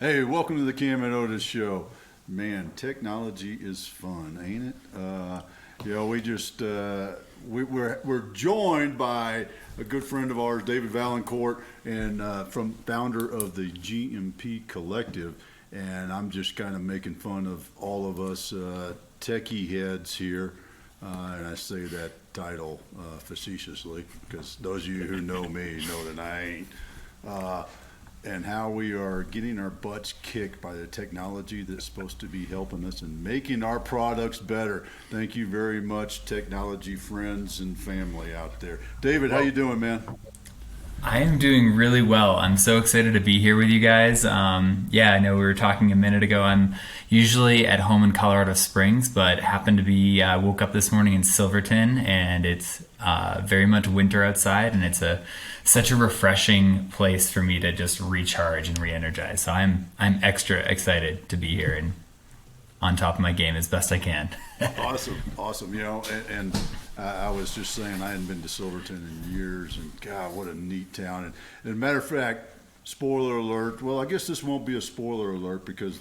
Hey, welcome to the Cam Otis Show. Man, technology is fun, ain't it? We're joined by a good friend of ours, David Vaillencourt, and from founder of the GMP Collective. And I'm just kind of making fun of all of us techie heads here. And I say that title facetiously because those of you who know me know that I ain't. And how we are getting our butts kicked by the technology that's supposed to be helping us and making our products better. Thank you very much, technology friends and family out there. David, how you doing, man? I am doing really well. I'm so excited to be here with you guys. I know we were talking a minute ago. I'm usually at home in Colorado Springs, but happened to be woke up this morning in Silverton, and it's very much winter outside, and it's such a refreshing place for me to just recharge and re-energize. So I'm extra excited to be here and on top of my game as best I can. Awesome. And I was just saying I hadn't been to Silverton in years, and God, what a neat town. And as a matter of fact, spoiler alert. Well, I guess this won't be a spoiler alert because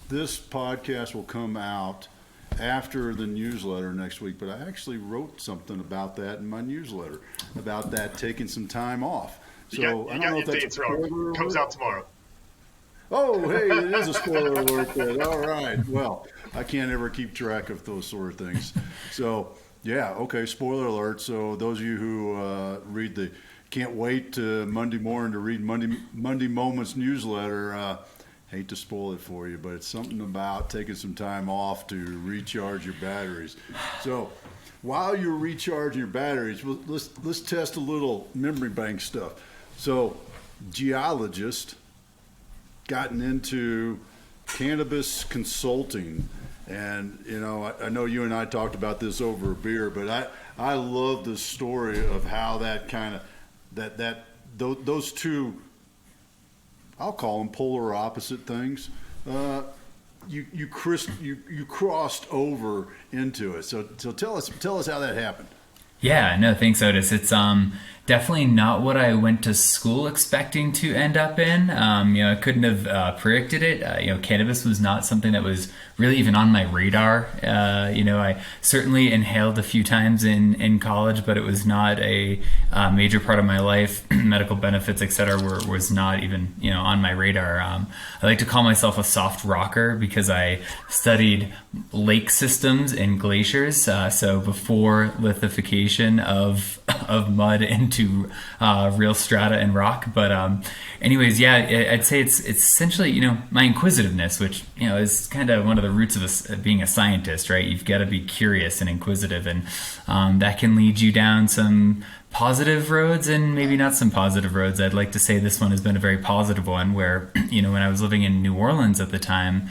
this podcast will come out after the newsletter next week. But I actually wrote something about that in my newsletter about that taking some time off. So I don't know if that's dates wrong. Comes out tomorrow. Oh, hey, it is a spoiler alert then. All right. Well, I can't ever keep track of those sort of things. So, yeah, okay, spoiler alert. So those of you who can't wait to Monday morning to read Monday Moments newsletter, hate to spoil it for you, but it's something about taking some time off to recharge your batteries. So while you're recharging your batteries, let's test a little memory bank stuff. So geologist gotten into cannabis consulting, and I know you and I talked about this over a beer, but I love the story of how that kind of those two, I'll call them polar opposite things, you crossed over into it. So tell us how that happened. Yeah, no, thanks, Otis. It's definitely not what I went to school expecting to end up in. I couldn't have predicted it. Cannabis was not something that was really even on my radar. I certainly inhaled a few times in college, but it was not a major part of my life. Medical benefits, et cetera, was not even on my radar. I like to call myself a soft rocker because I studied lake systems and glaciers. So before lithification of mud into real strata and rock. But anyways, yeah, I'd say it's essentially, my inquisitiveness, which, is kind of one of the roots of being a scientist, right? You've got to be curious and inquisitive, and that can lead you down some positive roads and maybe not some positive roads. I'd like to say this one has been a very positive one where, when I was living in New Orleans at the time,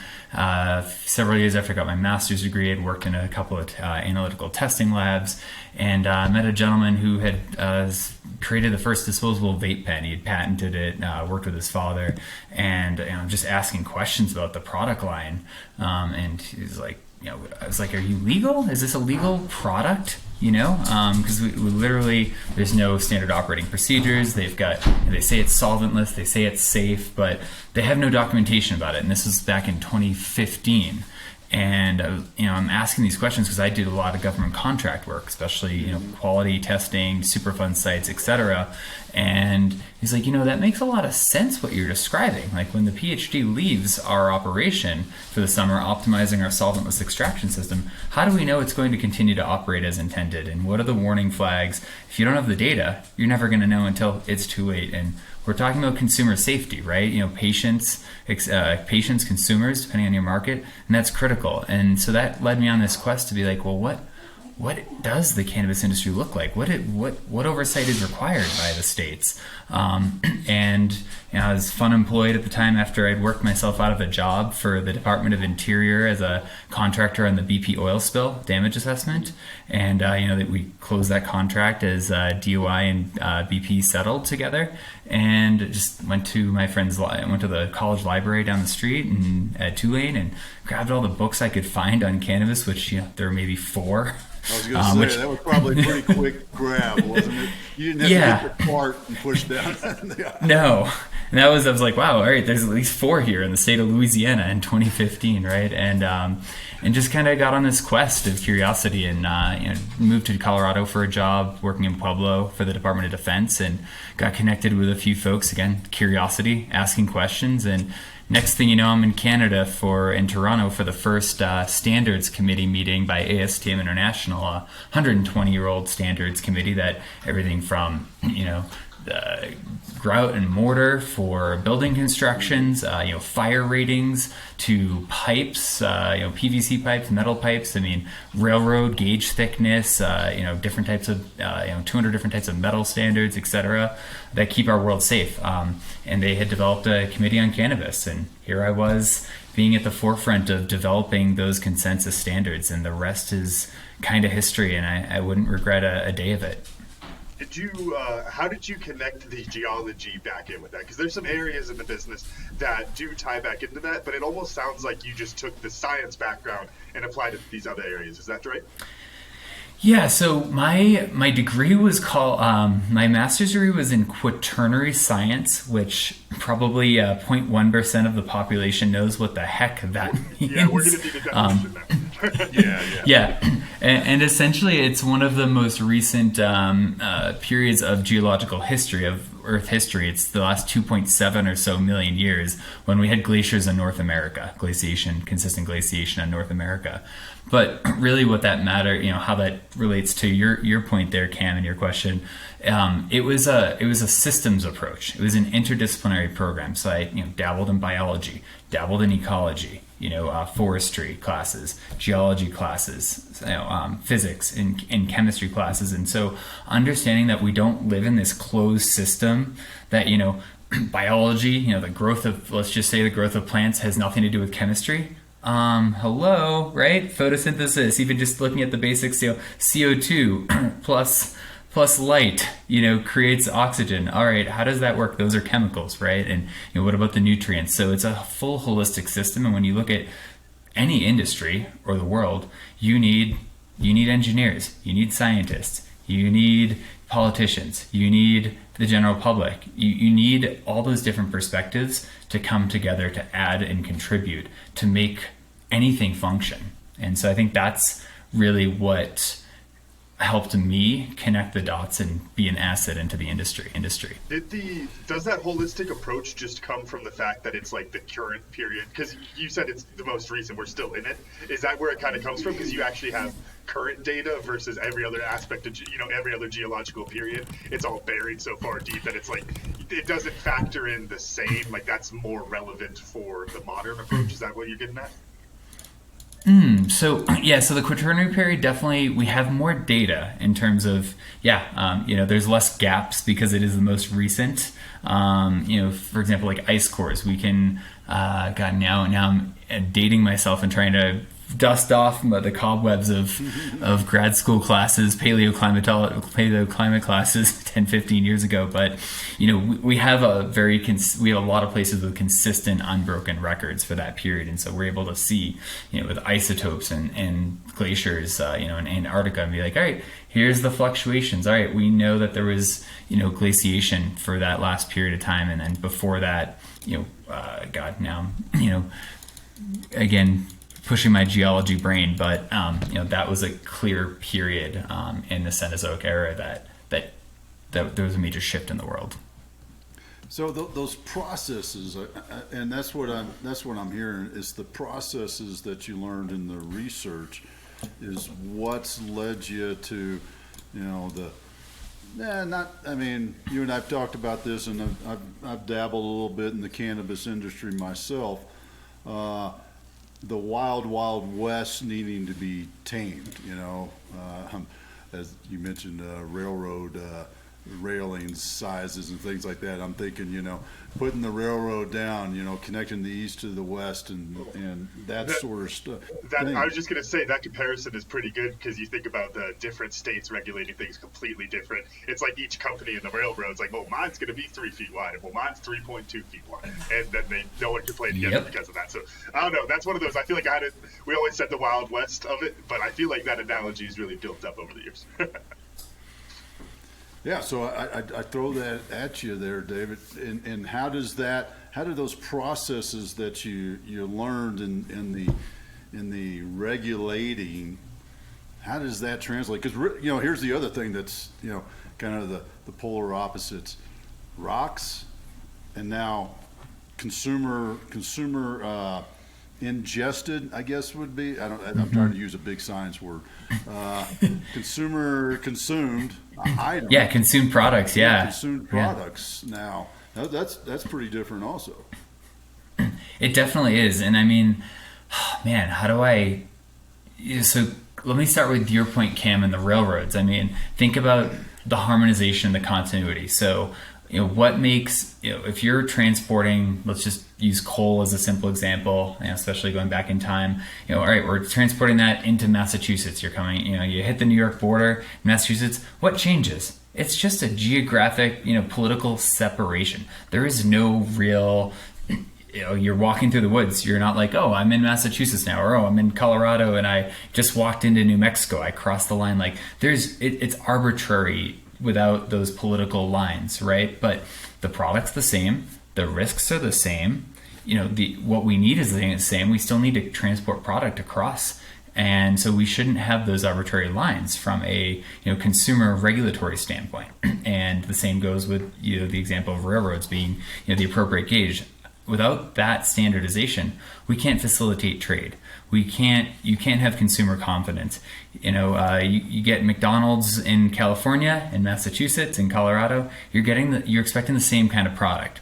several years after I got my master's degree, I'd worked in a couple of analytical testing labs, and met a gentleman who had created the first disposable vape pen. He had patented it, worked with his father, and just asking questions about the product line. And he was like, I was like, are you legal? Is this a legal product? Because we literally, there's no standard operating procedures. They say it's solventless, they say it's safe, but they have no documentation about it. And this was back in 2015. And, I'm asking these questions because I did a lot of government contract work, especially, quality testing, Superfund sites, et cetera. And he's like, that makes a lot of sense what you're describing. Like when the PhD leaves our operation for the summer, optimizing our solventless extraction system, how do we know it's going to continue to operate as intended? And what are the warning flags? If you don't have the data, you're never going to know until it's too late. And we're talking about consumer safety, right? Patients, consumers, depending on your market, and that's critical. And so that led me on this quest to be like, well, what does the cannabis industry look like? What oversight is required by the states? And I was fun employed at the time after I'd worked myself out of a job for the Department of Interior as a contractor on the BP oil spill damage assessment. And that we closed that contract as DOI and BP settled together, and just went to my friend's. I went to the college library down the street at Tulane and grabbed all the books I could find on cannabis, which there were maybe 4 I was going to say, that was probably a pretty quick grab, wasn't it? You didn't have to get your cart and push down. No. And I was like, wow, all right, there's at least 4 here in the state of Louisiana in 2015, right? And just kind of got on this quest of curiosity and moved to Colorado for a job, working in Pueblo for the Department of Defense, and got connected with a few folks. Again, curiosity, asking questions, and next thing you know, I'm in Canada in Toronto for the first standards committee meeting by ASTM International, a 120-year-old standards committee that everything from, the grout and mortar for building constructions, fire ratings to pipes, PVC pipes, metal pipes. I mean, railroad gauge thickness, different types of, 200 different types of metal standards, etc., that keep our world safe. And they had developed a committee on cannabis, and here I was being at the forefront of developing those consensus standards, and the rest is kind of history, and I wouldn't regret a day of it. How did you connect the geology back in with that? Because there's some areas in the business that do tie back into that, but it almost sounds like you just took the science background and applied it to these other areas. Is that right? Yeah, so my degree was called, my master's degree was in quaternary science, which probably 0.1% of the population knows what the heck that means. Yeah, we're going to need a definition there. Yeah. And essentially it's one of the most recent periods of geological history, of Earth history. It's the last 2.7 or so million years when we had glaciers in North America, consistent glaciation in North America. But really what that matter, how that relates to your point there, Cam, and your question, it was a systems approach. It was an interdisciplinary program. So I dabbled in biology, dabbled in ecology, forestry classes, geology classes, physics and chemistry classes. And so understanding that we don't live in this closed system, that, biology, the growth of plants has nothing to do with chemistry. Hello, right? Photosynthesis, even just looking at the basics, CO2 plus light, creates oxygen. All right, how does that work? Those are chemicals, right? And what about the nutrients? So it's a full holistic system. And when you look at any industry or the world, you need engineers, you need scientists, you need politicians, you need the general public. You need all those different perspectives to come together to add and contribute to make anything function. And so I think that's really what helped me connect the dots and be an asset into the industry. Does that holistic approach just come from the fact that it's like the current period? Because you said it's the most recent, we're still in it. Is that where it kind of comes from? Because you actually have current data versus every other aspect of, every other geological period. It's all buried so far deep that it's like, it doesn't factor in the same, like that's more relevant for the modern approach. Is that what you're getting at? So the Quaternary period, definitely we have more data in terms of, there's less gaps because it is the most recent. For example, like ice cores, we can, now I'm dating myself and trying to dust off the cobwebs of grad school classes, paleoclimate classes 10, 15 years ago. But, we have a lot of places with consistent unbroken records for that period. And so we're able to see, with isotopes and glaciers, in Antarctica, and be like, all right, here's the fluctuations. All right, we know that there was, glaciation for that last period of time. And then before that, again, pushing my geology brain, but that was a clear period in the Cenozoic era that there was a major shift in the world. So those processes, and that's what I'm hearing, is the processes that you learned in the research is what's led you to, you and I've talked about this, and I've dabbled a little bit in the cannabis industry myself. The wild west needing to be tamed, as you mentioned, railroad railing sizes and things like that. I'm thinking, putting the railroad down, connecting the east to the west and that sort of stuff. I was just going to say that comparison is pretty good because you think about the different states regulating things completely different. It's like each company in the railroad's like, well, mine's going to be 3 feet wide, and well, mine's 3.2 feet wide, and then no one can play together because of that. So I don't know. That's one of those. I feel like we always said the Wild West of it, but I feel like that analogy is really built up over the years. Yeah, so I throw that at you there, David. And how do those processes that you learned in the regulating, how does that translate? Because here's the other thing that's kind of the polar opposites: rocks, and now consumer ingested, I guess would be. I'm trying to use a big science word. Consumer consumed items. Yeah, consumed products. Yeah, consumed products. Yeah. Now that's pretty different, also. It definitely is, and I mean, man, how do I? So let me start with your point, Cam, and the railroads. I mean, think about the harmonization, the continuity. So what makes, if you're transporting, let's just use coal as a simple example, especially going back in time, all right, we're transporting that into Massachusetts. You're coming, you hit the New York border, Massachusetts, what changes? It's just a geographic, political separation. There is no real, you're walking through the woods. You're not like, oh, I'm in Massachusetts now, or oh, I'm in Colorado and I just walked into New Mexico. I crossed the line. Like it's arbitrary without those political lines, right? But the product's the same, the risks are the same, what we need is the same. We still need to transport product across, and so we shouldn't have those arbitrary lines from a consumer regulatory standpoint. And the same goes with the example of railroads being the appropriate gauge. Without that standardization, we can't facilitate trade. You can't have consumer confidence. You get McDonald's in California, in Massachusetts, in Colorado. You're expecting the same kind of product.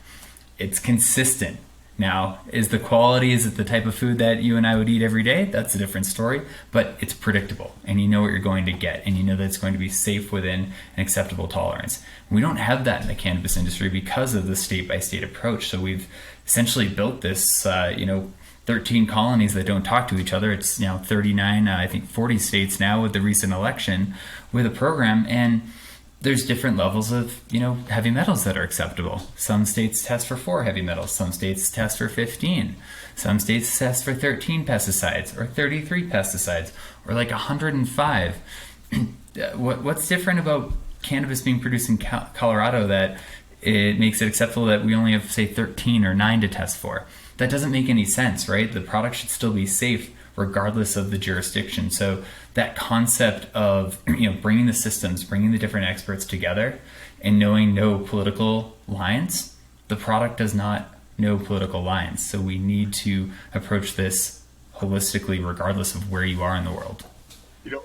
It's consistent. Now, is it the type of food that you and I would eat every day? That's a different story, but it's predictable and you know what you're going to get and you know that it's going to be safe within an acceptable tolerance. We don't have that in the cannabis industry because of the state-by-state approach. So we've essentially built this, 13 colonies that don't talk to each other. It's 39, I think 40 states now with the recent election with a program, and there's different levels of heavy metals that are acceptable. Some states test for 4 heavy metals, some states test for 15, some states test for 13 pesticides or 33 pesticides or like 105. What's different about cannabis being produced in Colorado that it makes it acceptable that we only have, say, 13 or 9 to test for? That doesn't make any sense, right? The product should still be safe regardless of the jurisdiction. So that concept of bringing the systems, bringing the different experts together and knowing no political lines, the product does not know political lines. So we need to approach this holistically regardless of where you are in the world.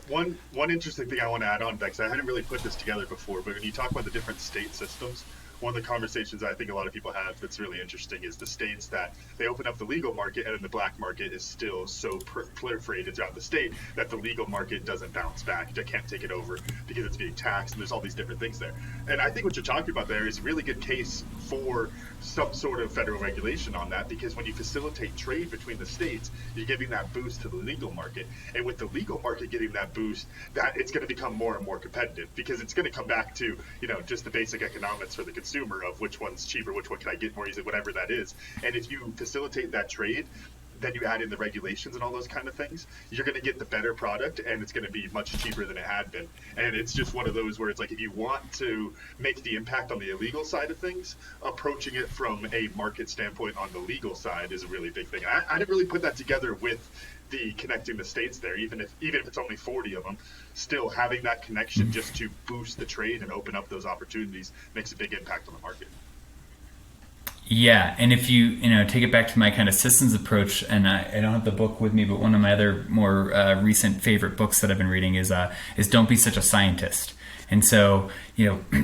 One interesting thing I want to add on, Bex, I hadn't really put this together before, but when you talk about the different state systems, one of the conversations I think a lot of people have that's really interesting is the states that they open up the legal market and then the black market is still so proliferated throughout the state that the legal market doesn't bounce back. They can't take it over because it's being taxed and there's all these different things there. And I think what you're talking about there is a really good case for some sort of federal regulation on that, because when you facilitate trade between the states, you're giving that boost to the legal market. And with the legal market getting that boost, that it's going to become more and more competitive, because it's going to come back to, just the basic economics for the consumer of which one's cheaper, which one can I get more easily, whatever that is. And if you facilitate that trade, then you add in the regulations and all those kind of things, you're going to get the better product, and it's going to be much cheaper than it had been. And it's just one of those where it's like, if you want to make the impact on the illegal side of things, approaching it from a market standpoint on the legal side is a really big thing. I didn't really put that together with the connecting the states there, even if it's only 40 of them, still having that connection just to boost the trade and open up those opportunities makes a big impact on the market. Yeah, and if you take it back to my kind of systems approach, and I don't have the book with me, but one of my other more recent favorite books that I've been reading is Don't Be Such a Scientist. And so,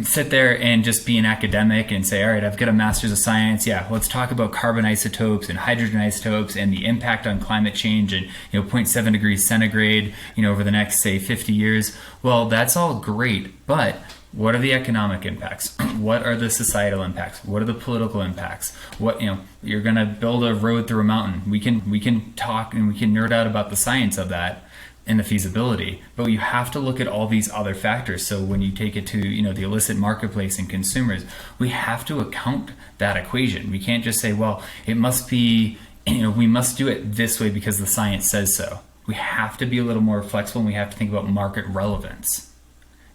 sit there and just be an academic and say, all right, I've got a master's of science. Yeah, let's talk about carbon isotopes and hydrogen isotopes and the impact on climate change and, 0.7 degrees centigrade, over the next, say, 50 years. Well, that's all great, but what are the economic impacts? What are the societal impacts? What are the political impacts? What, you're going to build a road through a mountain. We can talk and we can nerd out about the science of that and the feasibility, but you have to look at all these other factors. So when you take it to, the illicit marketplace and consumers, we have to account that equation. We can't just say, well, it must be, we must do it this way because the science says so. We have to be a little more flexible, and we have to think about market relevance.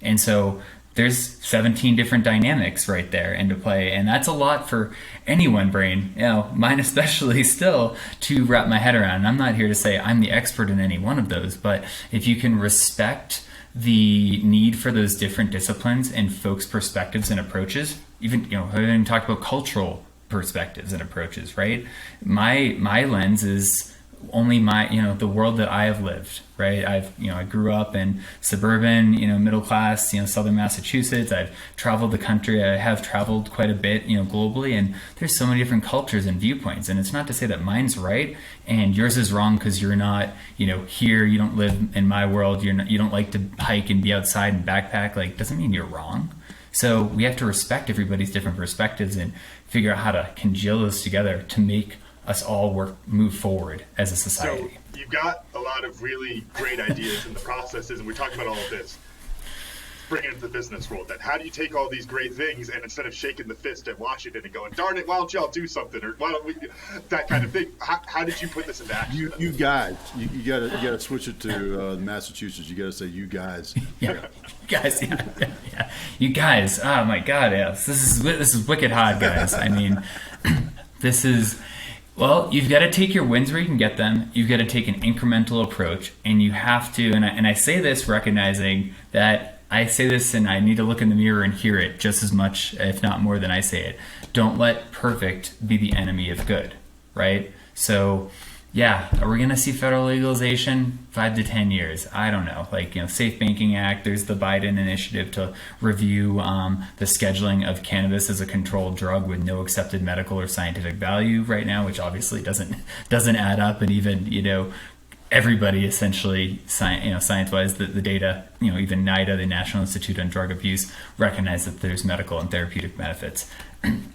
And so there's 17 different dynamics right there into play, and that's a lot for any one brain, mine especially, still to wrap my head around. And I'm not here to say I'm the expert in any one of those, but if you can respect the need for those different disciplines and folks' perspectives and approaches, even I haven't even talked about cultural perspectives and approaches, right? My lens is only the world that I have lived, right? I grew up in suburban, middle class, southern Massachusetts. I've traveled the country. I have traveled quite a bit, globally, and there's so many different cultures and viewpoints. And it's not to say that mine's right and yours is wrong because you're not, here, you don't live in my world. You don't like to hike and be outside and backpack. Like, doesn't mean you're wrong. So we have to respect everybody's different perspectives and figure out how to congeal those together to make us all move forward as a society. So you've got a lot of really great ideas in the processes, and we're talking about all of this. Bring it into the business world then. How do you take all these great things and instead of shaking the fist at Washington and going, darn it, why don't y'all do something? Or why don't we, that kind of thing. How did you put this into action? You guys, you gotta switch it to Massachusetts. You gotta say you guys. Yeah. Guys, yeah. You guys, oh my God, yes. This is wicked hot, guys. I mean, this is... Well, you've got to take your wins where you can get them. You've got to take an incremental approach, and you have to, and I say this recognizing that I say this and I need to look in the mirror and hear it just as much, if not more than I say it. Don't let perfect be the enemy of good, right? So, yeah, are we going to see federal legalization 5 to 10 years? I don't know. Safe Banking Act, there's the Biden initiative to review the scheduling of cannabis as a controlled drug with no accepted medical or scientific value right now, which obviously doesn't add up. And even, everybody essentially, science-wise, the data, even NIDA, the National Institute on Drug Abuse, recognize that there's medical and therapeutic benefits.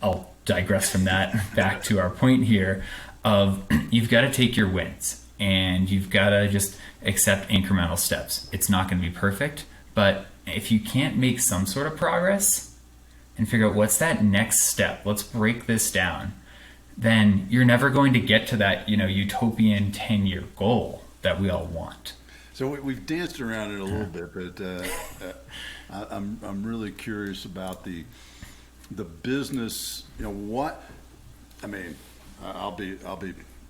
I'll digress from that back to our point here of you've got to take your wins and you've got to just accept incremental steps. It's not going to be perfect, but if you can't make some sort of progress and figure out what's that next step, let's break this down, then you're never going to get to that, utopian 10-year goal that we all want. So we've danced around it a little bit, but I'm really curious about the business.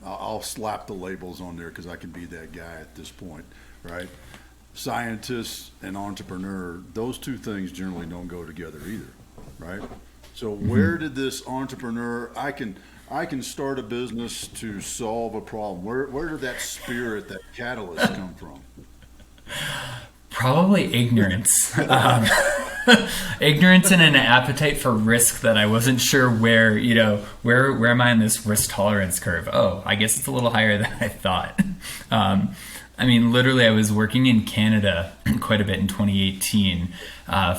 I'll slap the labels on there because I can be that guy at this point, right? Scientist and entrepreneur, those two things generally don't go together either, right? So where did this entrepreneur, I can start a business to solve a problem. Where did that spirit, that catalyst come from? Probably ignorance. Ignorance and an appetite for risk that I wasn't sure where am I on this risk tolerance curve? Oh, I guess it's a little higher than I thought. Literally I was working in Canada quite a bit in 2018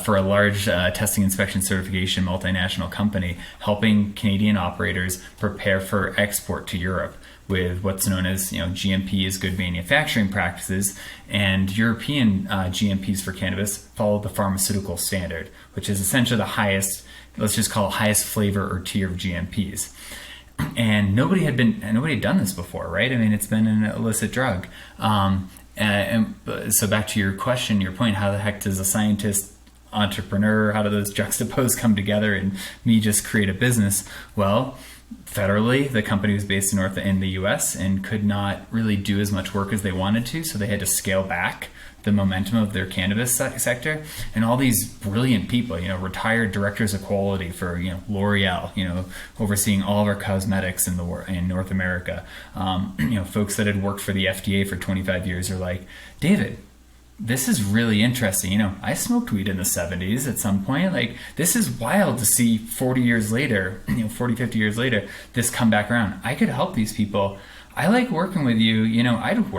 for a large testing inspection certification multinational company, helping Canadian operators prepare for export to Europe with what's known as GMP is good manufacturing practices, and European GMPs for cannabis follow the pharmaceutical standard, which is essentially the highest, let's just call it highest flavor or tier of GMPs. And nobody had done this before, right? It's been an illicit drug. And so back to your question, your point, how the heck does a scientist, entrepreneur, how do those juxtapose come together and me just create a business? Well, federally, the company was based in the U.S. and could not really do as much work as they wanted to, so they had to scale back the momentum of their cannabis sector. And all these brilliant people, retired directors of quality for L'Oreal, overseeing all of our cosmetics in North America, folks that had worked for the FDA for 25 years are like, David, this is really interesting. I smoked weed in the 70s at some point. Like, this is wild to see 40 years later, 40, 50 years later, this come back around. I could help these people. I like working with you. I'd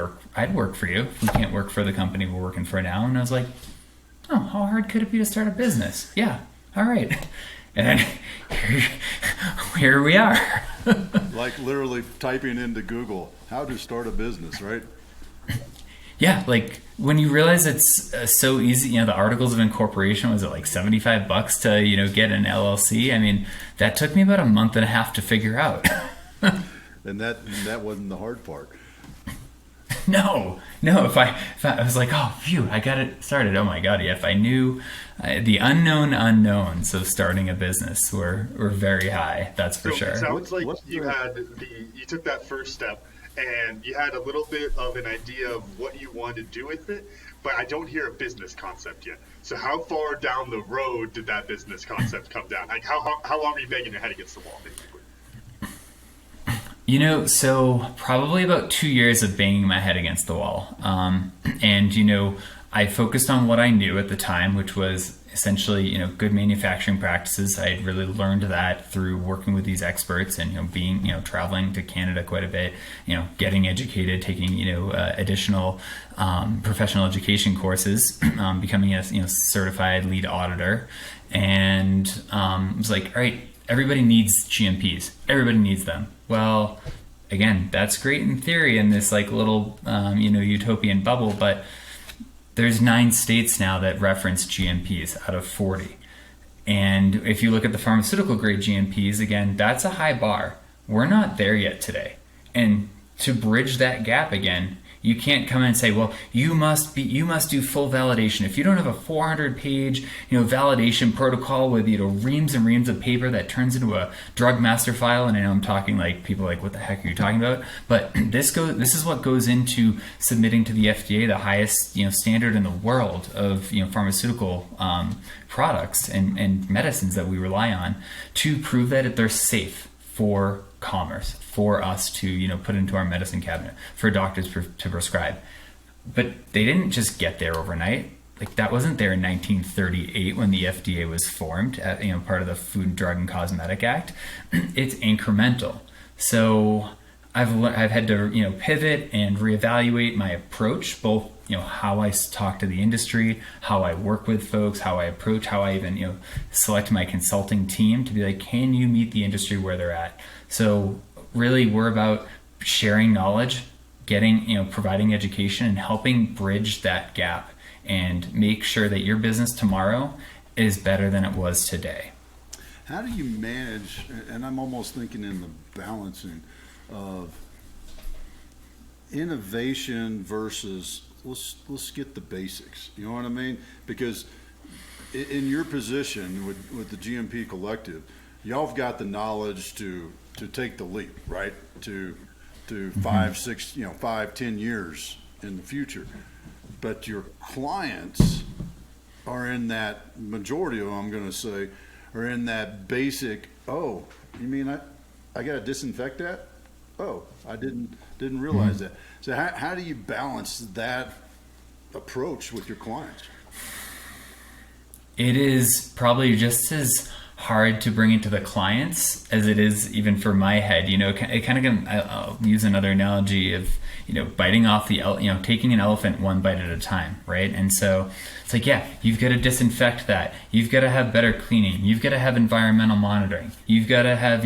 work for you if we can't work for the company we're working for now. And I was like, Oh, how hard could it be to start a business? Yeah, all right. And then here we are. Like literally typing into Google, how to start a business, right? Yeah, like when you realize it's so easy, the articles of incorporation, was it like $75 to, get an LLC? I mean, that took me about a month and a half to figure out. And that wasn't the hard part. No. If I was like, oh, phew, I got it started. Oh my God, yeah. If I knew the unknown unknowns of starting a business were very high. That's for sure. It sounds like you took that first step and you had a little bit of an idea of what you wanted to do with it, but I don't hear a business concept yet. So how far down the road did that business concept come down? Like how long are you banging your head against the wall, basically? So probably about 2 years of banging my head against the wall. And I focused on what I knew at the time, which was essentially, good manufacturing practices. I had really learned that through working with these experts and, being, traveling to Canada quite a bit, getting educated, taking, additional professional education courses, becoming a, certified lead auditor. And it was like, all right, everybody needs GMPs. Everybody needs them. Well, again, that's great in theory in this like little, utopian bubble, but there's 9 states now that reference GMPs out of 40. And if you look at the pharmaceutical grade GMPs, again, that's a high bar. We're not there yet today. And to bridge that gap again, you can't come in and say, well, you must do full validation. If you don't have a 400-page, validation protocol with, reams and reams of paper that turns into a drug master file, and I know I'm talking like people are like, what the heck are you talking about? But this is what goes into submitting to the FDA the highest, standard in the world of, pharmaceutical products and medicines that we rely on to prove that they're safe for commerce, for us to put into our medicine cabinet, for doctors to prescribe. But they didn't just get there overnight. Like that wasn't there in 1938 when the FDA was formed, part of the Food and Drug and Cosmetic Act. It's incremental. So I've had to pivot and reevaluate my approach, both how I talk to the industry, how I work with folks, how I approach, how I even select my consulting team to be like, can you meet the industry where they're at? So really, we're about sharing knowledge, getting providing education, and helping bridge that gap and make sure that your business tomorrow is better than it was today. How do you manage? And I'm almost thinking in the balancing of innovation versus let's get the basics. You know what I mean? Because in your position with the GMP Collective, y'all have got the knowledge to take the leap, right? To 5, 6, 5, 10 years in the future. But your clients are in that majority of them, I'm going to say, are in that basic. Oh, you mean I got to disinfect that? Oh, I didn't realize that. So how do you balance that approach with your clients? It is probably just as hard to bring it to the clients as it is even for my head. It kind of, I'll use another analogy of, biting off taking an elephant one bite at a time, right? And so it's like, yeah, you've got to disinfect that. You've got to have better cleaning. You've got to have environmental monitoring. You've got to have,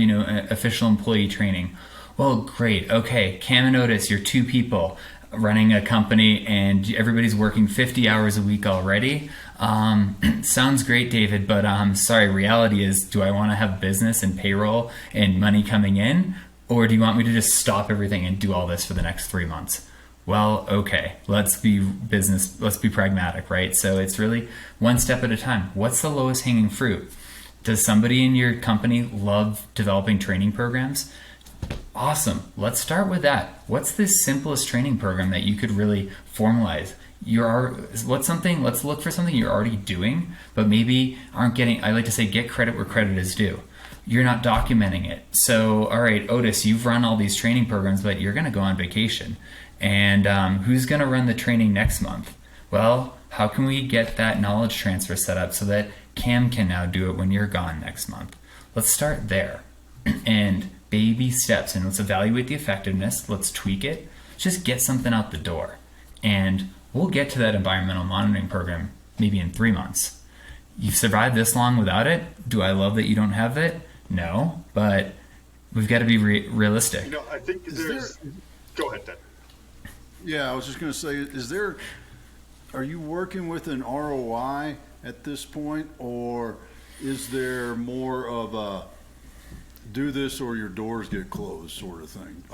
official employee training. Well, great. Okay, Cam Otis, you're 2 people running a company and everybody's working 50 hours a week already. Sounds great, David, but sorry, reality is, do I want to have business and payroll and money coming in? Or do you want me to just stop everything and do all this for the next 3 months? Well, okay, let's be pragmatic, right? So it's really one step at a time. What's the lowest hanging fruit? Does somebody in your company love developing training programs? Awesome. Let's start with that. What's the simplest training program that you could really formalize? Let's look for something you're already doing, but maybe aren't getting, I like to say, get credit where credit is due. You're not documenting it. So, all right, Otis, you've run all these training programs, but you're going to go on vacation. And who's going to run the training next month? Well, how can we get that knowledge transfer set up so that Cam can now do it when you're gone next month? Let's start there. And baby steps, and let's evaluate the effectiveness. Let's tweak it. Just get something out the door. And we'll get to that environmental monitoring program maybe in 3 months. You've survived this long without it. Do I love that you don't have it? No, but we've got to be realistic. You know, I think go ahead, Dan. Yeah, I was just going to say, are you working with an ROI at this point, or is there more of a do this or your doors get closed sort of thing?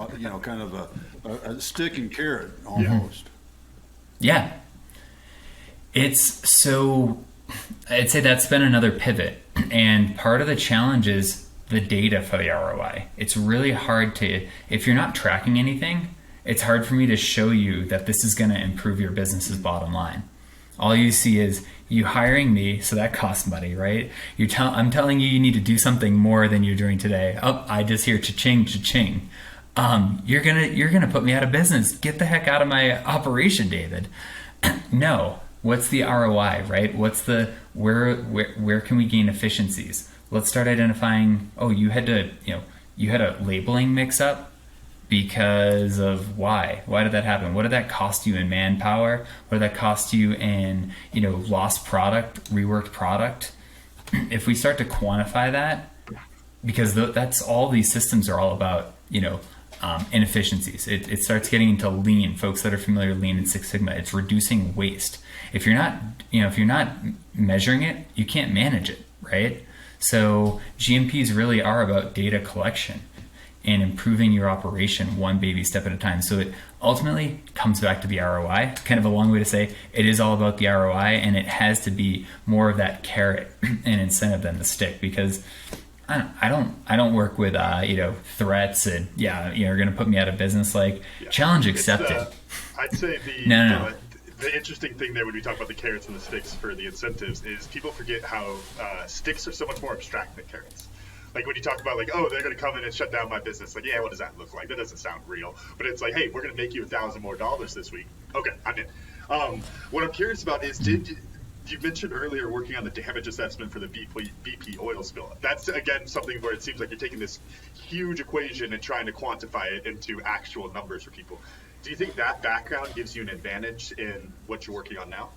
Kind of a stick and carrot almost. Yeah. I'd say that's been another pivot. And part of the challenge is the data for the ROI. It's really hard if you're not tracking anything, it's hard for me to show you that this is going to improve your business's bottom line. All you see is you hiring me, so that costs money, right? I'm telling you need to do something more than you're doing today. Oh, I just hear cha-ching, cha-ching. You're gonna put me out of business. Get the heck out of my operation, David. No. What's the ROI, right? What's the where can we gain efficiencies? Let's start identifying. Oh, you had a labeling mix up because of why? Why did that happen? What did that cost you in manpower? What did that cost you in lost product, reworked product? If we start to quantify that, because that's all these systems are all about, inefficiencies. It starts getting into lean. Folks that are familiar with Lean and Six Sigma, it's reducing waste. If you're not measuring it, you can't manage it, right? So GMPs really are about data collection and improving your operation one baby step at a time. So it ultimately comes back to the ROI. Kind of a long way to say it is all about the ROI, and it has to be more of that carrot and incentive than the stick, because I don't work with threats and you're going to put me out of business. Challenge accepted. I'd say the interesting thing there when we talk about the carrots and the sticks for the incentives is people forget how sticks are so much more abstract than carrots. Like when you talk about they're going to come in and shut down my business. What does that look like? That doesn't sound real. But it's hey, we're going to make you $1,000 more this week. Okay, I'm in. What I'm curious about is you mentioned earlier working on the damage assessment for the BP oil spill. That's, again, something where it seems like you're taking this huge equation and trying to quantify it into actual numbers for people. Do you think that background gives you an advantage in what you're working on now?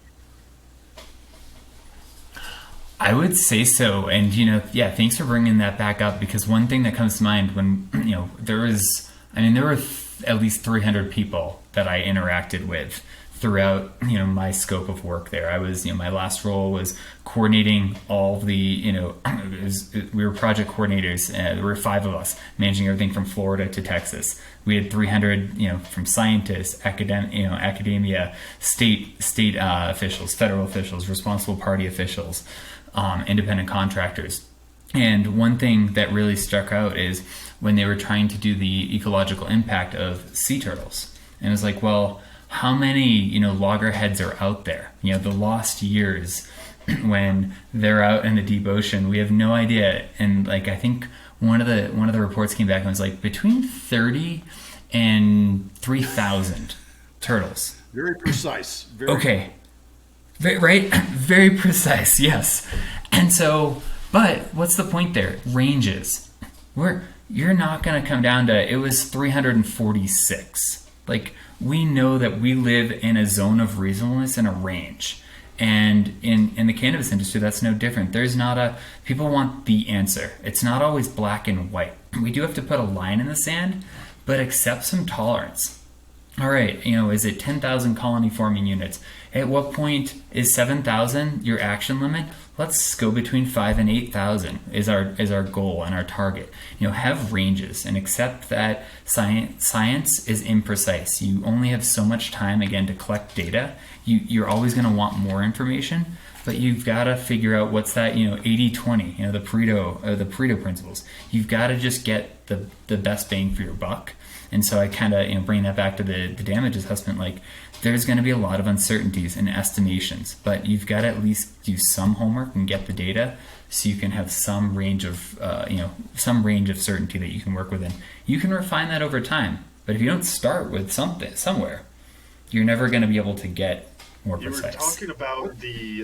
I would say so. And, thanks for bringing that back up, because one thing that comes to mind when, there were at least 300 people that I interacted with throughout, my scope of work there. I was, my last role was coordinating all the, we were project coordinators. There were 5 of us managing everything from Florida to Texas. We had 300, from scientists, academia, state officials, federal officials, responsible party officials, independent contractors. And one thing that really struck out is when they were trying to do the ecological impact of sea turtles. And it was well, how many, loggerheads are out there? The lost years when they're out in the deep ocean, we have no idea. And I think one of the reports came back and was between 30 and 3,000 turtles. Very precise. Okay. Right? Very precise, yes. And so, but what's the point there? Ranges. You're not going to come down to, it was 346. We know that we live in a zone of reasonableness and a range. And in the cannabis industry, that's no different. People want the answer. It's not always black and white. We do have to put a line in the sand, but accept some tolerance. All right, is it 10,000 colony forming units? At what point is 7,000 your action limit? Let's go between 5,000 and 8,000 is our goal and our target. Have ranges and accept that science is imprecise. You only have so much time, again, to collect data. You're always going to want more information, but you've got to figure out what's that 80-20, the Pareto principles. You've got to just get the best bang for your buck. And so I kind of bring that back to the damage assessment. There's going to be a lot of uncertainties and estimations, but you've got to at least do some homework and get the data so you can have some range of certainty that you can work within. You can refine that over time, but if you don't start with somewhere, you're never going to be able to get more precise. You were talking about the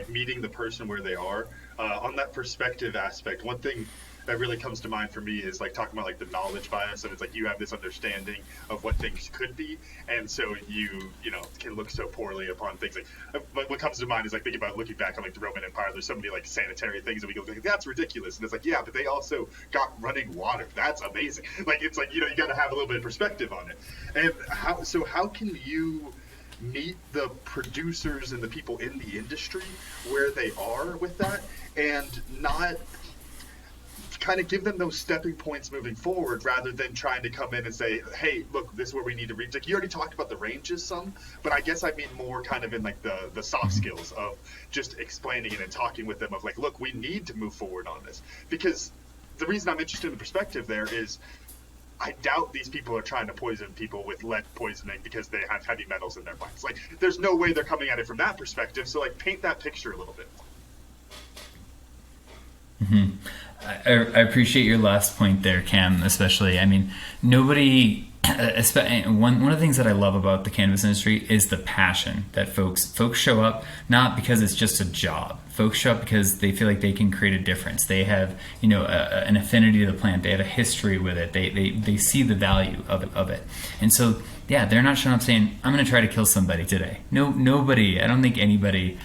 meeting the person where they are. On that perspective aspect, one thing that really comes to mind for me is like talking about like the knowledge bias, and it's like you have this understanding of what things could be, and so you know can look so poorly upon things. Like what comes to mind is like thinking about looking back on like the Roman Empire. There's so many like sanitary things that we go like, that's ridiculous, and it's like, yeah, but they also got running water. That's amazing. Like it's like, you know, you got to have a little bit of perspective on it. And how can you meet the producers and the people in the industry where they are with that, and not kind of give them those stepping points moving forward, rather than trying to come in and say, hey, look, this is where we need to reach. Like you already talked about the ranges some, but I guess I mean more kind of in like the soft skills of just explaining it and talking with them of like, look, we need to move forward on this. Because the reason I'm interested in the perspective there is I doubt these people are trying to poison people with lead poisoning because they have heavy metals in their plants. Like there's no way they're coming at it from that perspective. So like paint that picture a little bit more. Mm-hmm. I appreciate your last point there, Cam, especially. I mean, nobody, one of the things that I love about the cannabis industry is the passion that folks show up, not because it's just a job. Folks show up because they feel like they can create a difference. They have, you know, an affinity to the plant. They have a history with it. They see the value of it. And so, yeah, they're not showing up saying, I'm going to try to kill somebody today. Nobody, I don't think anybody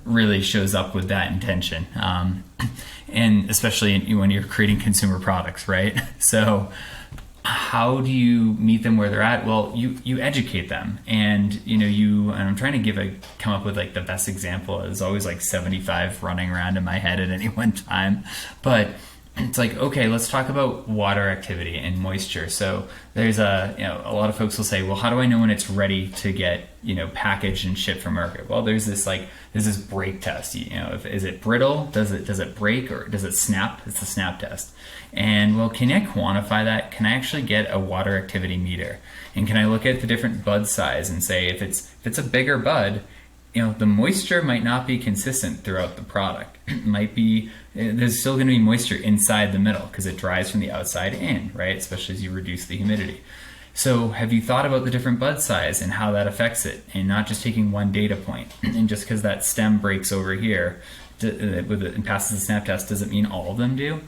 really shows up with that intention. And especially when you're creating consumer products, right? So how do you meet them where they're at? Well, you educate them, and and I'm trying to come up with like the best example. There's always like 75 running around in my head at any one time, but it's like, okay, let's talk about water activity and moisture. So there's a lot of folks will say, well, how do I know when it's ready to get, packaged and shipped from market? Well, there's this break test. Is it brittle? Does it break, or does it snap? It's a snap test. And well, can I quantify that? Can I actually get a water activity meter? And can I look at the different bud size and say, if it's a bigger bud, the moisture might not be consistent throughout the product. It might be, there's still going to be moisture inside the middle because it dries from the outside in, right? Especially as you reduce the humidity. So have you thought about the different bud size and how that affects it, and not just taking one data point? And just because that stem breaks over here and passes the snap test doesn't mean all of them do.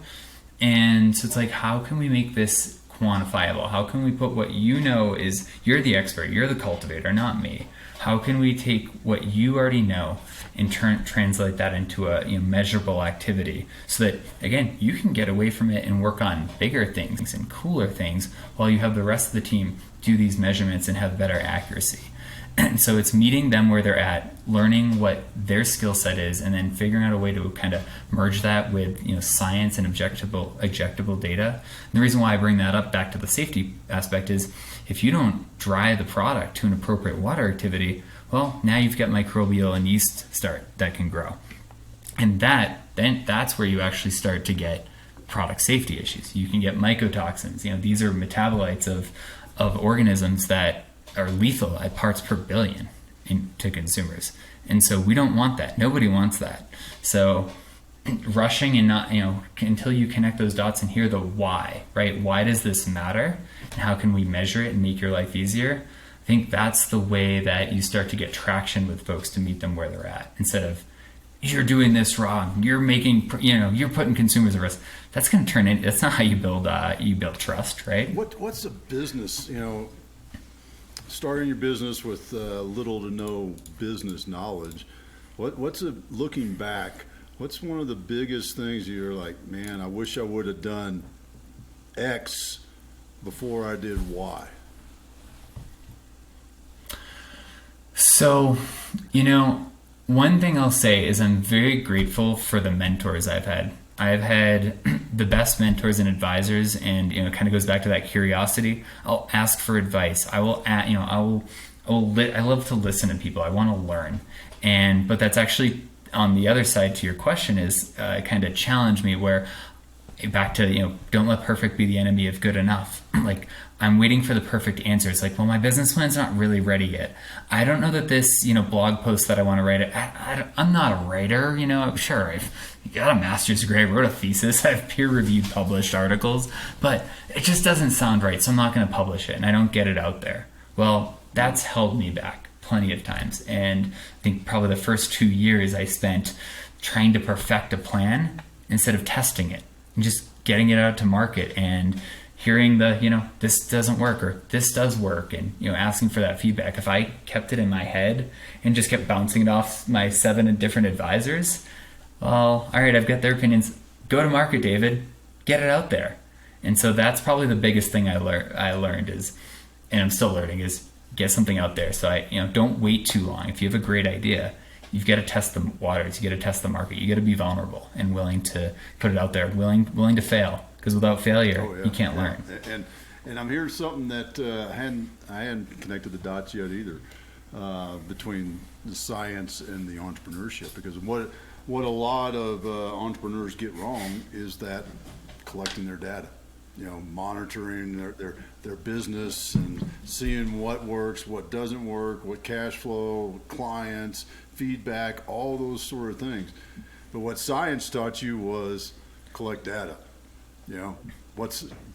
And so it's like, how can we make this quantifiable? How can we put what is, you're the expert, you're the cultivator, not me. How can we take what you already know and translate that into a measurable activity, so that, again, you can get away from it and work on bigger things and cooler things while you have the rest of the team do these measurements and have better accuracy. And so it's meeting them where they're at, learning what their skill set is, and then figuring out a way to kind of merge that with science and objectable data. And the reason why I bring that up back to the safety aspect is, if you don't dry the product to an appropriate water activity, well, now you've got microbial and yeast that can grow. And that's where you actually start to get product safety issues. You can get mycotoxins. These are metabolites of organisms that are lethal at parts per billion to consumers. And so we don't want that. Nobody wants that. So rushing and not, until you connect those dots and hear the why, right? Why does this matter? And how can we measure it and make your life easier? I think that's the way that you start to get traction with folks to meet them where they're at, instead of, you're doing this wrong, you're making, you're putting consumers at risk. That's going to turn in, that's not how you build trust, right? What's a business, starting your business with little to no business knowledge, looking back, what's one of the biggest things you're like, man, I wish I would have done X before I did Y? So, one thing I'll say is I'm very grateful for the mentors I've had. I've had the best mentors and advisors, and it kind of goes back to that curiosity. I'll ask for advice. I love to listen to people. I want to learn, but that's actually on the other side to your question is kind of challenge me, where back to don't let perfect be the enemy of good enough. Like, I'm waiting for the perfect answer. It's like, well, my business plan's not really ready yet. I don't know that this blog post that I want to write, I'm not a writer. Sure, I've got a master's degree, I wrote a thesis, I have peer-reviewed published articles, but it just doesn't sound right, so I'm not going to publish it, and I don't get it out there. Well, that's held me back plenty of times, and I think probably the first 2 years I spent trying to perfect a plan instead of testing it, and just getting it out to market and hearing this doesn't work or this does work, and asking for that feedback. If I kept it in my head and just kept bouncing it off my 7 different advisors, well, all right, I've got their opinions. Go to market, David. Get it out there. And so that's probably the biggest thing I learned is, and I'm still learning, is get something out there. So don't wait too long. If you have a great idea, you've got to test the waters. You got to test the market. You got to be vulnerable and willing to put it out there, willing to fail. Because without failure, you can't learn. And I'm hearing something that I hadn't connected the dots yet either, between the science and the entrepreneurship. Because what a lot of entrepreneurs get wrong is that collecting their data, monitoring their business and seeing what works, what doesn't work, what cash flow, clients, feedback, all those sort of things. But what science taught you was collect data.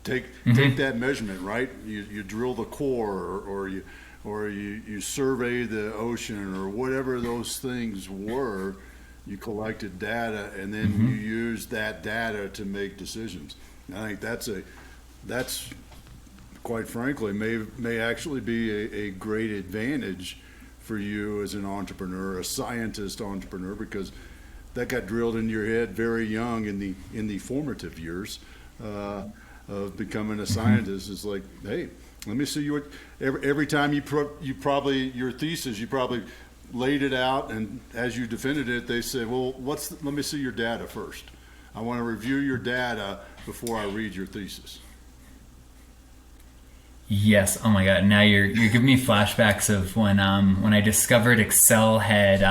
Take that measurement, right? You drill the core, or you survey the ocean, or whatever those things were. You collected data, and then you used that data to make decisions. And I think that's quite frankly may actually be a great advantage for you as an entrepreneur, a scientist entrepreneur, because that got drilled into your head very young in the formative years of becoming a scientist. It's like, hey, let me see what every time you probably your thesis, you probably laid it out, and as you defended it, they said, well, let me see your data first. I want to review your data before I read your thesis. Yes. Oh my God. Now you're giving me flashbacks of when I discovered Excel had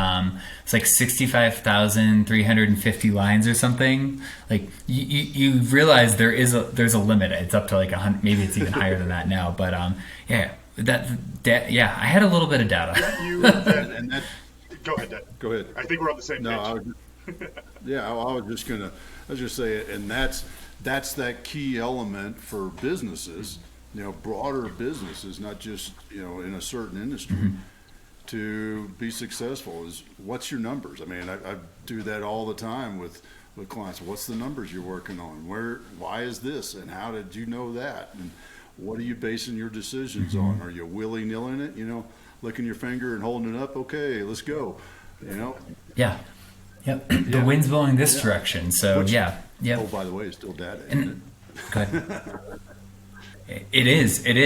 it's like 65,350 lines or something. Like you realize there's a limit. It's up to like 100. Maybe it's even higher than that now. But I had a little bit of data. Go ahead, Dad. Go ahead. I think we're on the same page. I was just saying, and that's that key element for businesses. Broader businesses, not just, in a certain industry, to be successful is what's your numbers? I mean, I do that all the time with clients. What's the numbers you're working on? Why is this? And how did you know that? And what are you basing your decisions on? Are you willy-nilling it, licking your finger and holding it up? Okay, let's go, Yeah. Yep. The wind's blowing this direction. So, yeah. Oh, by the way, it's still data, isn't it? Go ahead. It is. And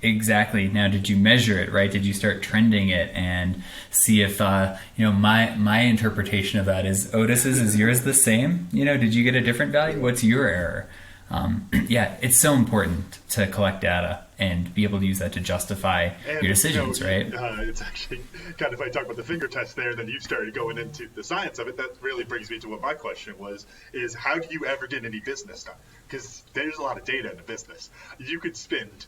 exactly. Now, did you measure it, right? Did you start trending it and see if, my interpretation of that is Otis's, is yours the same? Did you get a different value? What's your error? It's so important to collect data and be able to use that to justify your decisions, right? It's actually kind of, if I talk about the finger test there, then you started going into the science of it. That really brings me to what my question was, is how do you ever get any business done? Because there's a lot of data in the business. You could spend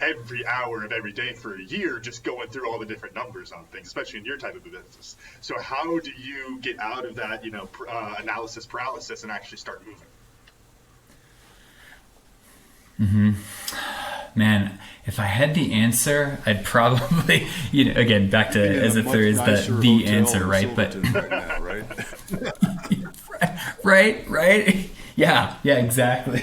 every hour of every day for a year just going through all the different numbers on things, especially in your type of a business. So how do you get out of that, analysis paralysis and actually start moving? Man, if I had the answer, I'd probably, again, back to as if there is the answer, right? But right now, right? right? Yeah, exactly.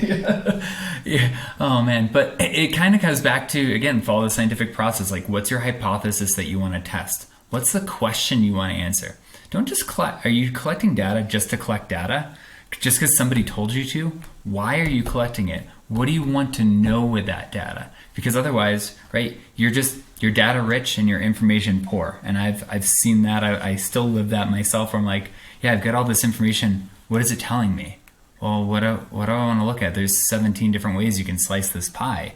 Yeah. Oh man, but it kind of comes back to, again, follow the scientific process. Like, what's your hypothesis that you want to test? What's the question you want to answer? Don't just collect. Are you collecting data just to collect data? Just because somebody told you to? Why are you collecting it? What do you want to know with that data? Because otherwise, right, you're data rich and you're information poor. And I've seen that. I still live that myself, where I'm like, yeah, I've got all this information. What is it telling me? Well, what do I want to look at? There's 17 different ways you can slice this pie.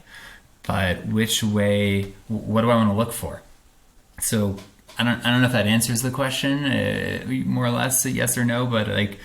But which way, what do I want to look for? So I don't know if that answers the question, more or less, a yes or no, but like,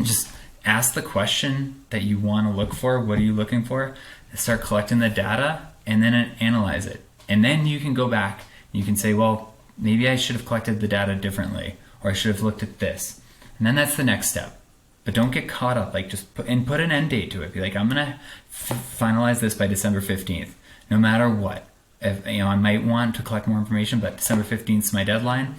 just ask the question that you want to look for. What are you looking for? Start collecting the data and then analyze it. And then you can go back. You can say, well, maybe I should have collected the data differently, or I should have looked at this. And then that's the next step. But don't get caught up. Like, just put an end date to it. Be like, I'm going to finalize this by December 15th, no matter what. If, I might want to collect more information, but December 15th is my deadline.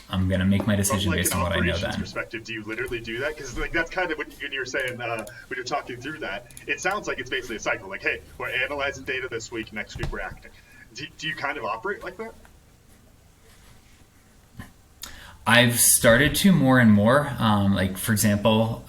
I'm going to make my decision From like based an on what I know operations then. perspective, do you literally do that? Because like that's kind of when you're saying when you're talking through that, it sounds like it's basically a cycle. Like, hey, we're analyzing data this week, next week we're acting. Do you kind of operate like that? I've started to more and more. Like for example,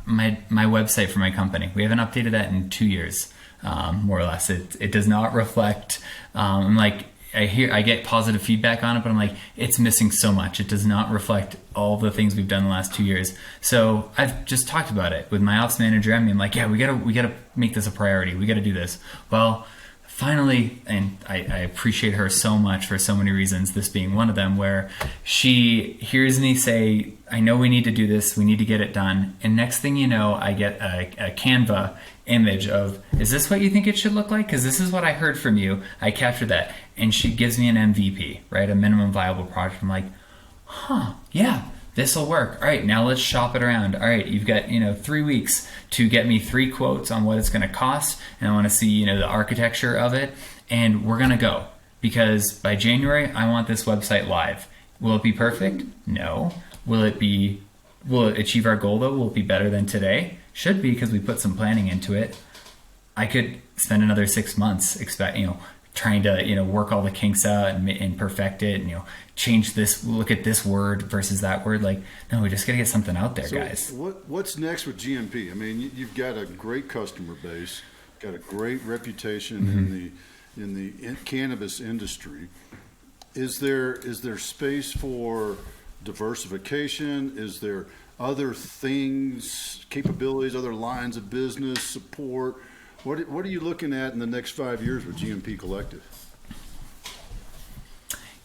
my website for my company, we haven't updated that in 2 years, more or less. It does not reflect. I'm like I get positive feedback on it, but I'm like it's missing so much. It does not reflect all the things we've done the last 2 years. So I've just talked about it with my ops manager. I mean, like, yeah, we gotta make this a priority. We gotta do this. Well, finally, and I appreciate her so much for so many reasons, this being one of them, where she hears me say, I know we need to do this, we need to get it done. And next thing you know, I get a Canva image of, is this what you think it should look like? Because this is what I heard from you. I captured that. And she gives me an MVP, right? A minimum viable product. I'm like, yeah, this will work. All right, now let's shop it around. All right, you've got 3 weeks to get me 3 quotes on what it's going to cost, and I want to see the architecture of it, and we're going to go because by January I want this website live. Will it be perfect? No. Will it achieve our goal though? Will it be better than today? Should be, because we put some planning into it. I could spend another 6 months trying to work all the kinks out and perfect it, and change this, look at this word versus that word. Like, no, we just gotta get something out there, guys. What's next with GMP? I mean, you've got a great customer base, got a great reputation in the cannabis industry. Is there space for diversification? Is there other things, capabilities, other lines of business, support? What are you looking at in the next 5 years with GMP Collective?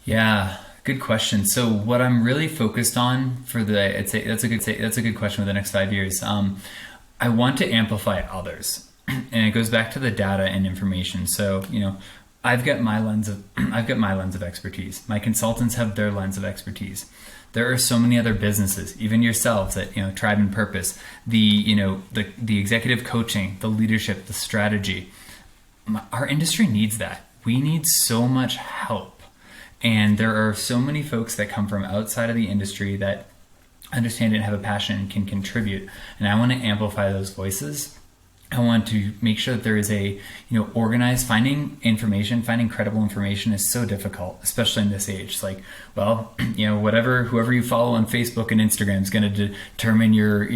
Yeah, good question. So what I'm really focused on that's a good question for the next 5 years. I want to amplify others, and it goes back to the data and information. So I've got my lens of expertise. My consultants have their lens of expertise. There are so many other businesses, even yourselves at Tribe and Purpose, the executive coaching, the leadership, the strategy. Our industry needs that. We need so much help. And there are so many folks that come from outside of the industry that understand it and have a passion and can contribute. And I want to amplify those voices. I want to make sure that there is a, organized, finding credible information is so difficult, especially in this age. It's like, well, whoever you follow on Facebook and Instagram is going to determine your,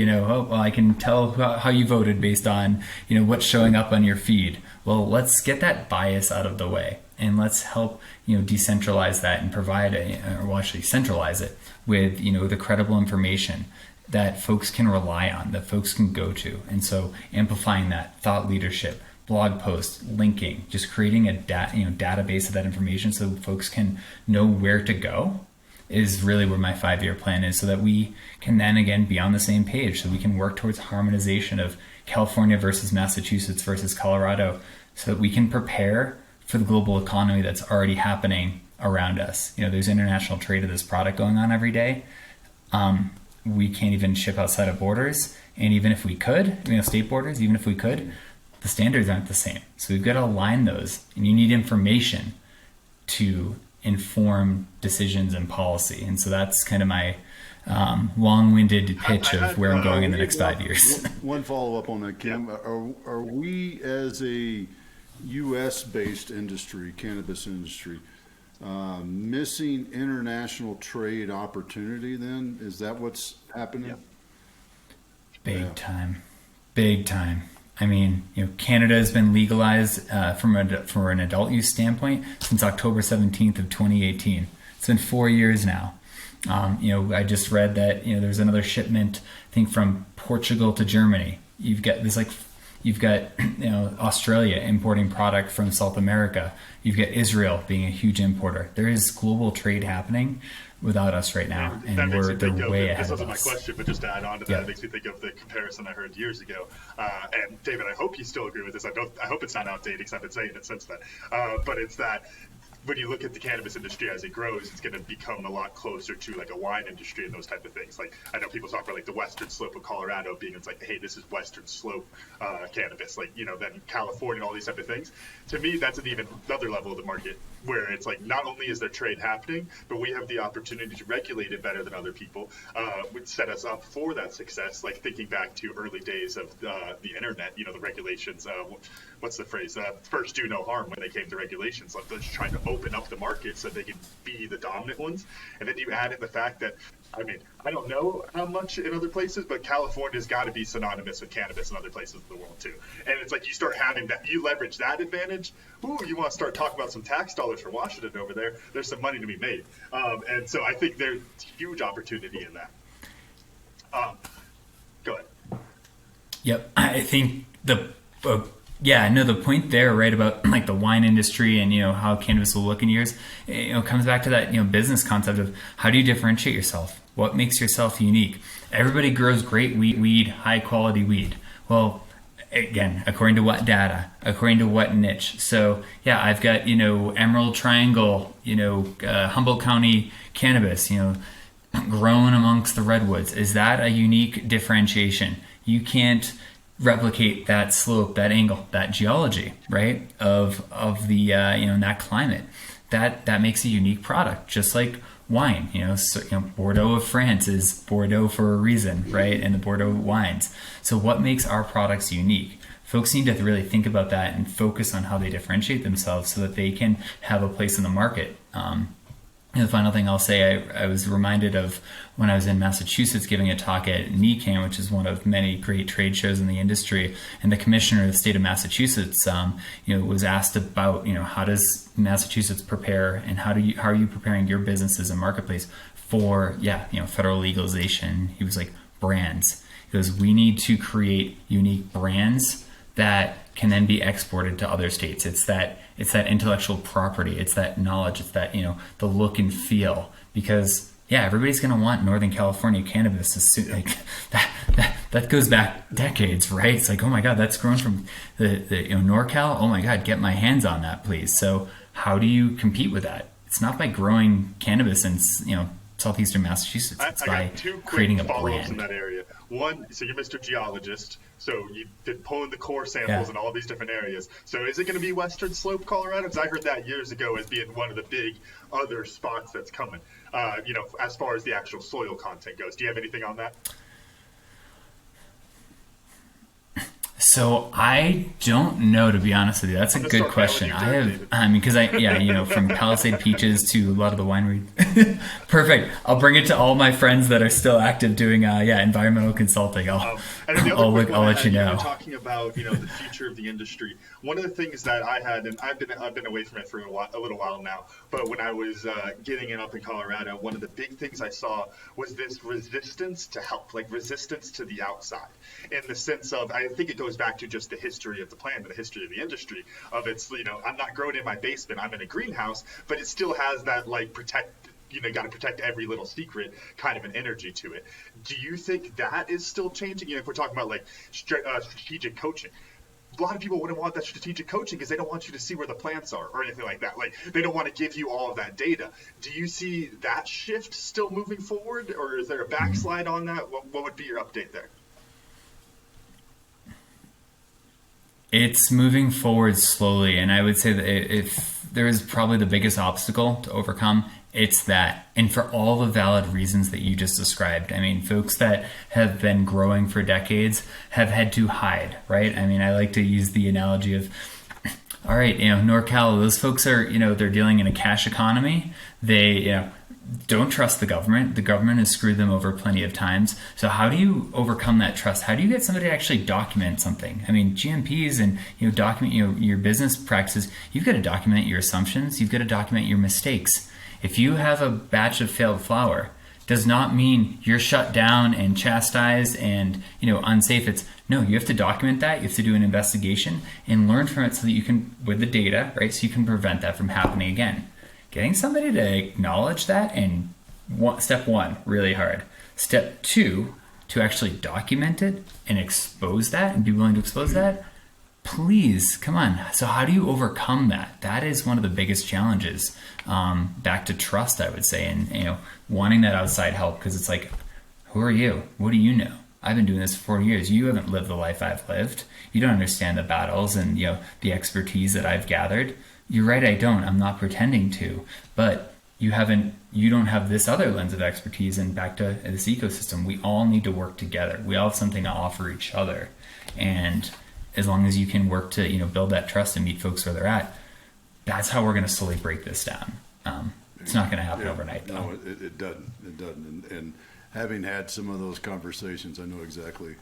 I can tell how you voted based on, what's showing up on your feed. Well, let's get that bias out of the way, and let's help, decentralize that and provide actually centralize it with, the credible information that folks can rely on, that folks can go to. And so amplifying that thought leadership, blog posts, linking, just creating a database of that information so folks can know where to go is really where my 5-year plan is, so that we can then again be on the same page, so we can work towards harmonization of California versus Massachusetts versus Colorado, so that we can prepare for the global economy that's already happening around us. There's international trade of this product going on every day. We can't even ship outside of borders. And even if we could, state borders, even if we could, the standards aren't the same. So we've got to align those, and you need information to inform decisions and policy. And so that's kind of my long-winded pitch of where I'm going in the next 5 years. One follow-up on that, Cam. Are we, as a U.S.-based industry, cannabis industry, missing international trade opportunity then? Is that what's happening? Yep. Big time. I mean, Canada has been legalized from an adult use standpoint since October 17th of 2018. It's been 4 years now. I just read that, there's another shipment, I think, from Portugal to Germany. You've got Australia importing product from South America. You've got Israel being a huge importer. There is global trade happening without us right now, and they're way ahead of us. This wasn't my question, but just to add on to that, it makes me think of the comparison I heard years ago. And David, I hope you still agree with this. I hope it's not outdated, because I've been saying it since then. But it's that when you look at the cannabis industry as it grows, it's going to become a lot closer to like a wine industry and those type of things. Like I know people talk about like the western slope of Colorado being, it's like, hey, this is western slope cannabis, like, you know, then California and all these type of things. To me, that's an even another level of the market where it's like not only is there trade happening, but we have the opportunity to regulate it better than other people, would set us up for that success. Like thinking back to early days of the internet, you know, the regulations, what's the phrase? First do no harm when they came to regulations. Like they're just trying to open up the market so they can be the dominant ones. And then you add in the fact that, I mean, I don't know how much in other places, but California's got to be synonymous with cannabis in other places of the world too. And it's like you start having that, you leverage that advantage. Ooh, you want to start talking about some tax dollars for Washington over there. There's some money to be made. And so I think there's huge opportunity in that. Go ahead. Yep. I think the point there, right, about like the wine industry and, you know, how cannabis will look in years, you know, comes back to that, you know, business concept of how do you differentiate yourself? What makes yourself unique? Everybody grows great weed, high quality weed. Well, again, according to what data, according to what niche. So yeah, I've got, you know, Emerald Triangle, you know, Humboldt County cannabis, you know, grown amongst the redwoods. Is that a unique differentiation? You can't replicate that slope, that angle, that geology, right, of the you know, in that climate. That makes a unique product, just like wine. You know, so, you know, Bordeaux of France is Bordeaux for a reason, right? And the Bordeaux wines. So what makes our products unique? Folks need to really think about that and focus on how they differentiate themselves so that they can have a place in the market. And the final thing I'll say, I was reminded of when I was in Massachusetts giving a talk at NECAN, which is one of many great trade shows in the industry, and the commissioner of the state of Massachusetts, you know, was asked about, you know, how does Massachusetts prepare and how are you preparing your business as a marketplace for, you know, federal legalization? He was like, brands. He goes, we need to create unique brands that can then be exported to other states. It's that intellectual property. It's that knowledge. It's that, you know, the look and feel. Because yeah, everybody's going to want Northern California cannabis. Like that goes back decades, right? It's like, oh my God, that's grown from the you know, NorCal. Oh my God, get my hands on that, please. So how do you compete with that? It's not by growing cannabis in, you know, southeastern Massachusetts. It's by creating a brand. In that area. One, so you're Mr. Geologist, so you've been pulling the core samples in all these different areas. So is it going to be Western Slope, Colorado? Because I heard that years ago as being one of the big other spots that's coming, you know, as far as the actual soil content goes. Do you have anything on that? So I don't know, to be honest with you. That's a good question. Because you know, from Palisade Peaches to a lot of the winery. Perfect. I'll bring it to all my friends that are still active doing, environmental consulting. I'll let you know. Talking about, you know, the future of the industry. One of the things that I had, and I've been away from it for a little while now, but when I was getting it up in Colorado, one of the big things I saw was this resistance to help, like resistance to the outside, in the sense of, I think it goes back to just the history of the plant, the history of the industry of it's, you know, I'm not growing in my basement, I'm in a greenhouse, but it still has that like got to protect every little secret kind of an energy to it. Do you think that is still changing? You know, if we're talking about like strategic coaching, a lot of people wouldn't want that strategic coaching because they don't want you to see where the plants are or anything like that. Like they don't want to give you all of that data. Do you see that shift still moving forward, or is there a backslide on that? What would be your update there? It's moving forward slowly, and I would say that if there is probably the biggest obstacle to overcome, it's that, and for all the valid reasons that you just described. I mean, folks that have been growing for decades have had to hide, right? I mean, I like to use the analogy of, all right, you know, NorCal, those folks are, you know, they're dealing in a cash economy. They, you know, don't trust the government. The government has screwed them over plenty of times. So how do you overcome that trust? How do you get somebody to actually document something? I mean, GMPs and, you know, document, you know, your business practices. You've got to document your assumptions. You've got to document your mistakes. If you have a batch of failed flower, does not mean you're shut down and chastised and, you know, unsafe. It's no, you have to document that. You have to do an investigation and learn from it so that you can, with the data, right? So you can prevent that from happening again. Getting somebody to acknowledge that, and step one, really hard. Step two, to actually document it and expose that and be willing to expose that, please, come on. So how do you overcome that? That is one of the biggest challenges. Back to trust, I would say, and wanting that outside help, because it's like, who are you? What do you know? I've been doing this for 4 years. You haven't lived the life I've lived. You don't understand the battles and the expertise that I've gathered. You're right, I don't. I'm not pretending to, but you don't have this other lens of expertise. And back to this ecosystem, we all need to work together. We all have something to offer each other, and as long as you can work to build that trust and meet folks where they're at, that's how we're going to slowly break this down. It's not going to happen overnight, though. No, it doesn't. It doesn't. And having had some of those conversations, I know exactly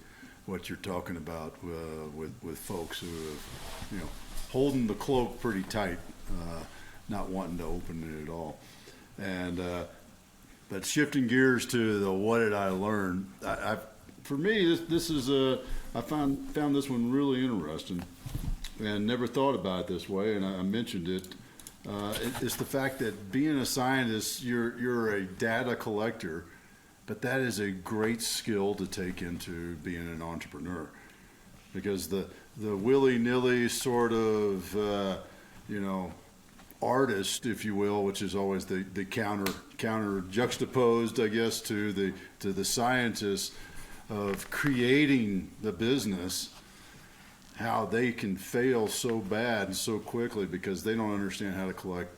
what you're talking about with folks who have, holding the cloak pretty tight, not wanting to open it at all. And but shifting gears to the what did I learn? For me, this is I found this one really interesting, and never thought about it this way. And I mentioned it. It's the fact that being a scientist, you're a data collector, but that is a great skill to take into being an entrepreneur, because the willy-nilly sort of artist, if you will, which is always the counter juxtaposed, I guess, to the scientist of creating the business, how they can fail so bad and so quickly because they don't understand how to collect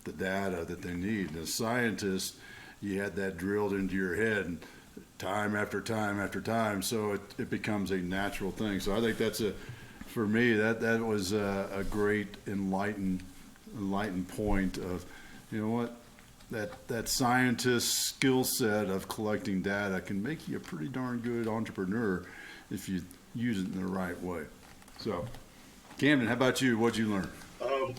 the data that they need. As a scientist, you had that drilled into your head and time after time after time, so it becomes a natural thing. So I think for me, that was a great enlightened point of, what, that scientist skill set of collecting data can make you a pretty darn good entrepreneur if you use it in the right way. So, Camden, how about you? What'd you learn?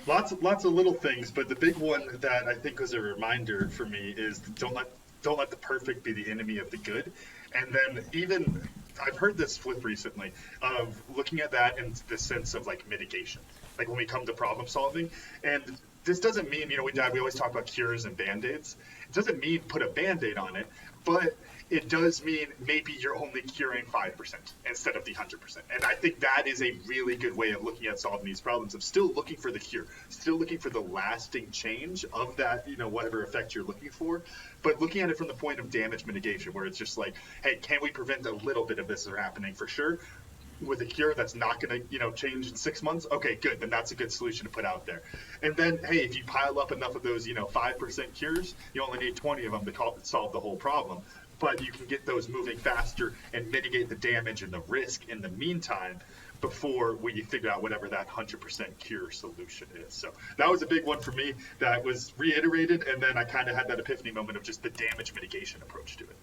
Lots of little things, but the big one that I think was a reminder for me is don't let the perfect be the enemy of the good. And then even I've heard this flip recently of looking at that in the sense of like mitigation, like when we come to problem solving. And this doesn't mean, we always talk about cures and band-aids. It doesn't mean put a band-aid on it, but it does mean maybe you're only curing 5% instead of the 100%. And I think that is a really good way of looking at solving these problems, of still looking for the cure, still looking for the lasting change of that, whatever effect you're looking for, but looking at it from the point of damage mitigation, where it's just like, hey, can we prevent a little bit of this from happening for sure? With a cure that's not going to, change in 6 months, okay, good. Then that's a good solution to put out there. And then, hey, if you pile up enough of those, 5% cures, you only need 20 of them to solve the whole problem. But you can get those moving faster and mitigate the damage and the risk in the meantime before we figure out whatever that 100% cure solution is. So that was a big one for me that was reiterated. And then I kind of had that epiphany moment of just the damage mitigation approach to it.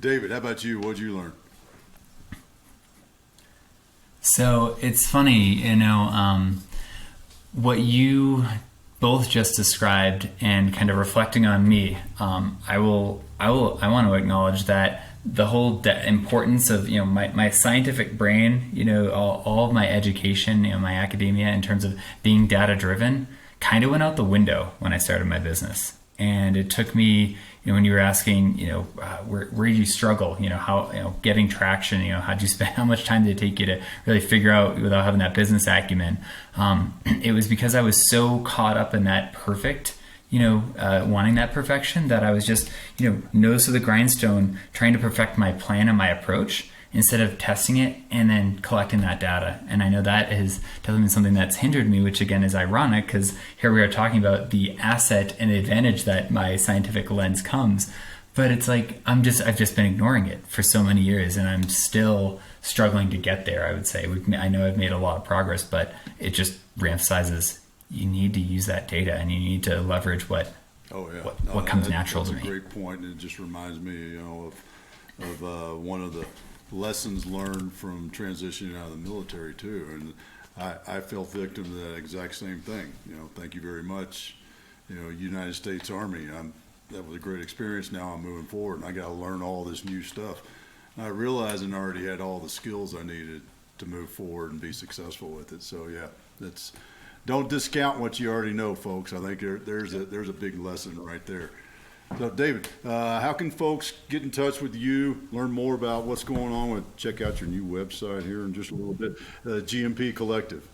David, how about you? What'd you learn? So it's funny, what you both just described and kind of reflecting on me. I want to acknowledge that the whole importance of my scientific brain, all of my education, my academia in terms of being data driven, kind of went out the window when I started my business. And it took me, when you were asking, where did you struggle? How, getting traction, how much time did it take you to really figure out without having that business acumen? It was because I was so caught up in that perfect, wanting that perfection, that I was just, nose to the grindstone, trying to perfect my plan and my approach instead of testing it and then collecting that data. And I know that is definitely something that's hindered me, which again is ironic, because here we are talking about the asset and advantage that my scientific lens comes, but it's like I've just been ignoring it for so many years, and I'm still struggling to get there. I would say I know I've made a lot of progress, but it just reemphasizes you need to use that data and you need to leverage what comes natural to me. That's a great point, and it just reminds me, of one of the lessons learned from transitioning out of the military too, and I fell victim to that exact same thing. Thank you very much, United States Army. That was a great experience. Now I'm moving forward, and I got to learn all this new stuff. And I realized I already had all the skills I needed to move forward and be successful with it. So yeah, don't discount what you already know, folks. I think there's a big lesson right there. So, David, how can folks get in touch with you, learn more about what's going on with, check out your new website here in just a little bit, GMP Collective?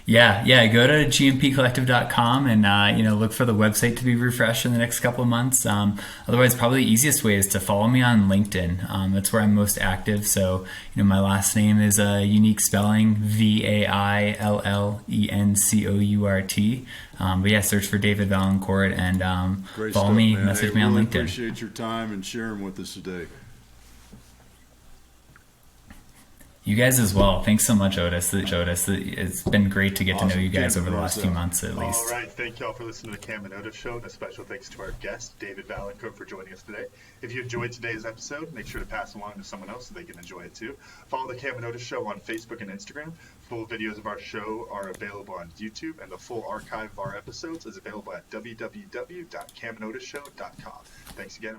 Yeah. Go to gmpcollective.com and look for the website to be refreshed in the next couple of months. Otherwise, probably the easiest way is to follow me on LinkedIn. That's where I'm most active. So my last name is a unique spelling, Vaillencourt. But yeah, search for David Vaillencourt and Great follow stuff, me, man. message Hey, me on really LinkedIn. Appreciate your time and sharing with us today. You guys as well. Thanks so much, Otis. It's been great to get to know you guys over the last few months at least. All right. Thank you all for listening to the Cam Otis Show, and a special thanks to our guest, David Vaillencourt, for joining us today. If you enjoyed today's episode, make sure to pass along to someone else so they can enjoy it too. Follow the Cam Otis Show on Facebook and Instagram. Full videos of our show are available on YouTube, and the full archive of our episodes is available at www.camandotisshow.com. Thanks again.